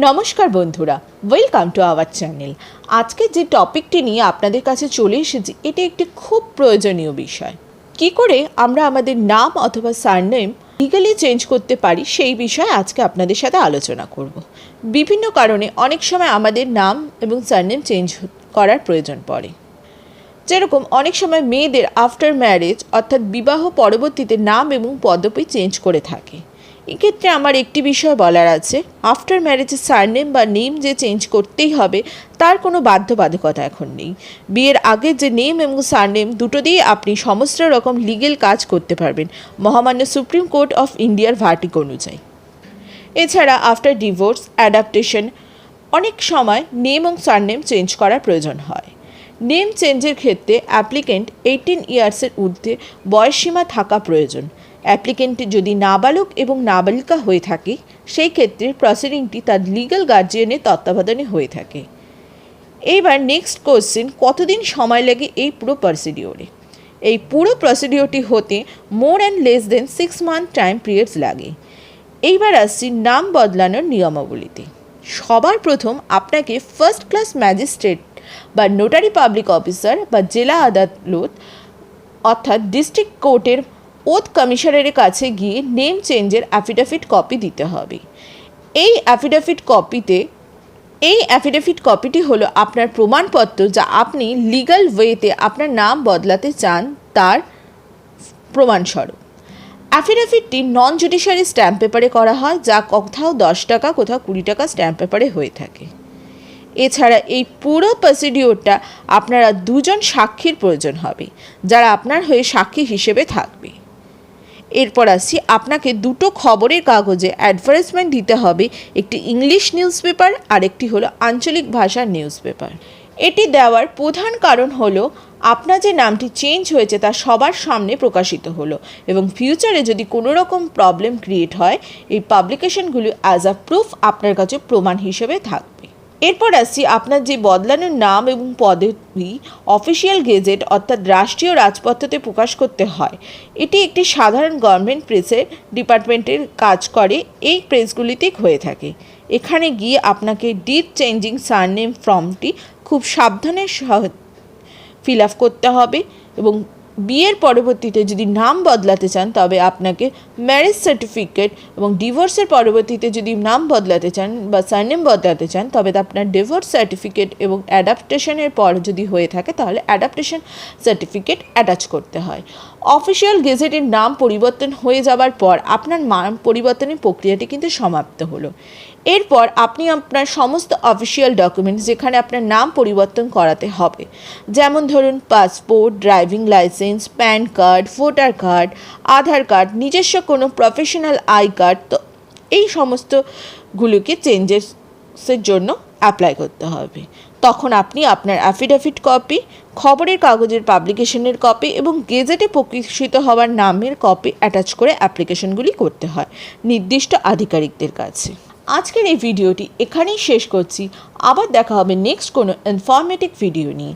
নমস্কার বন্ধুরা, welcome to our channel. আজকে যে টপিকটি নিয়ে আপনাদের কাছে চলে এসেছি, এটি একটি খুব প্রয়োজনীয় বিষয়। কি করে আমরা আমাদের নাম অথবা সারনেম লিগালি চেঞ্জ করতে পারি সেই বিষয়ে আজকে আপনাদের সাথে আলোচনা করব। বিভিন্ন কারণে অনেক সময় আমাদের নাম এবং সারনেম চেঞ্জ করার প্রয়োজন পড়ে। যেরকম অনেক সময় মেয়েদের আফটার ম্যারেজ অর্থাৎ বিবাহ পরবর্তীতে নাম এবং পদবি চেঞ্জ করে থাকে। এক্ষেত্রে আমার একটি বিষয় বলার আছে, আফটার ম্যারেজের সারনেম বা নেম যে চেঞ্জ করতেই হবে তার কোনো বাধ্যবাধকতা এখন নেই। বিয়ের আগে যে নেম এবং সারনেম দুটো দিয়ে আপনি সমস্ত রকম লিগেল কাজ করতে পারবেন মহামান্য সুপ্রিম কোর্ট অফ ইন্ডিয়ার ভার্ডিক অনুযায়ী। এছাড়া আফটার ডিভোর্স, অ্যাডাপ্টেশন অনেক সময় নেম এবং সারনেম চেঞ্জ করার প্রয়োজন হয়। নেম চেঞ্জের ক্ষেত্রে অ্যাপ্লিকেন্ট 18 ইয়ার্সের ঊর্ধ্বে বয়সসীমা থাকা প্রয়োজন। অ্যাপ্লিকেন্ট যদি নাবালক এবং নাবালিকা হয়ে থাকে সেই ক্ষেত্রে প্রসিডিংটি তার লিগ্যাল গার্জিয়ানের তত্ত্বাবধানে হয়ে থাকে। এইবার নেক্সট কোশ্চেন, কতদিন সময় লাগে এই পুরো প্রসিডিওরে? এই পুরো প্রসিডিওরটি হতে more and less than 6 month time periods লাগে। এইবার আসছি নাম বদলানোর নিয়মাবলীতে। সবার প্রথম আপনাকে ফার্স্ট ক্লাস ম্যাজিস্ট্রেট বা নোটারি পাবলিক অফিসার বা জেলা আদালত অর্থাৎ ডিস্ট্রিক্ট কোর্টের ওথ কমিশনারের কাছে গিয়ে নেম চেঞ্জের অ্যাফিডেভিট কপি দিতে হবে। এই অ্যাফিডেভিট কপিটি হলো আপনার প্রমাণপত্র যা আপনি লিগ্যাল ওয়েতে আপনার নাম বদলাতে চান তার প্রমাণস্বরূপ। অ্যাফিডেভিটটি নন জুডিশিয়ারি স্ট্যাম্প পেপারে করা হয়, যা কোথাও 10 টাকা কোথাও 20 টাকা স্ট্যাম্প পেপারে হয়ে থাকে। এছাড়া এই পুরো প্রসিডিওরটা আপনারা 2 জন সাক্ষীর প্রয়োজন হবে যারা আপনার হয়ে সাক্ষী হিসেবে থাকবে। এরপর আসছি, আপনাকে 2টো খবরের কাগজে অ্যাডভার্টাইজমেন্ট দিতে হবে, একটি ইংলিশ নিউজ পেপার আর একটি হলো আঞ্চলিক ভাষার নিউজ পেপার। এটি দেওয়ার প্রধান কারণ হলো আপনার যে নামটি চেঞ্জ হয়েছে তা সবার সামনে প্রকাশিত হলো এবং ফিউচারে যদি কোনো রকম প্রবলেম ক্রিয়েট হয় এই পাবলিকেশনগুলি অ্যাজ আ প্রুফ আপনার কাছে প্রমাণ হিসেবে থাকবে। এরপর আসছি, আপনার যে বদলানোর নাম এবং পদবি অফিসিয়াল গেজেট অর্থাৎ রাষ্ট্রীয় রাজপত্রতে প্রকাশ করতে হয়। এটি একটি সাধারণ গভর্নমেন্ট প্রেসের ডিপার্টমেন্টের কাজ করে, এই প্রেসগুলিতে হয়ে থাকে। এখানে গিয়ে আপনাকে ডিড চেঞ্জিং সারনেম ফর্মটি খুব সাবধানে ফিল আপ করতে হবে এবং বিয়ের পরবর্তীতে যদি নাম বদলাতে চান তবে আপনাকে ম্যারেজ সার্টিফিকেট এবং ডিভোর্সের পরবর্তীতে যদি নাম বদলাতে চান বা সারনেম বদলাতে চান তবে আপনার ডিভোর্স সার্টিফিকেট এবং অ্যাডাপ্টেশনের পর যদি হয়ে থাকে তাহলে অ্যাডাপ্টেশন সার্টিফিকেট অ্যাটাচ করতে হয়। অফিসিয়াল গেজেটের নাম পরিবর্তন হয়ে যাবার পর আপনার নাম পরিবর্তনের প্রক্রিয়াটি কিন্তু সমাপ্ত হলো। এরপর আপনি আপনার সমস্ত অফিসিয়াল ডকুমেন্টস যেখানে আপনার নাম পরিবর্তন করাতে হবে, যেমন ধরুন passport, driving licence, PAN card, voter card, Aadhaar card, নিজস্ব কোনো প্রফেশনাল আই কার্ড, তো এই সমস্তগুলোকে চেঞ্জেসের জন্য অ্যাপ্লাই করতে হবে। তখন আপনি আপনার অ্যাফিডেভিট কপি, খবরের কাগজের পাবলিকেশনের কপি এবং গেজেটে প্রকাশিত হওয়ার নামের কপি অ্যাটাচ করে অ্যাপ্লিকেশনগুলি করতে হয় নির্দিষ্ট আধিকারিকদের কাছে। আজকের এই ভিডিওটি এখানেই শেষ করছি। আবার দেখা হবে নেক্সট কোনো ইনফরমেটিভ ভিডিও নিয়ে।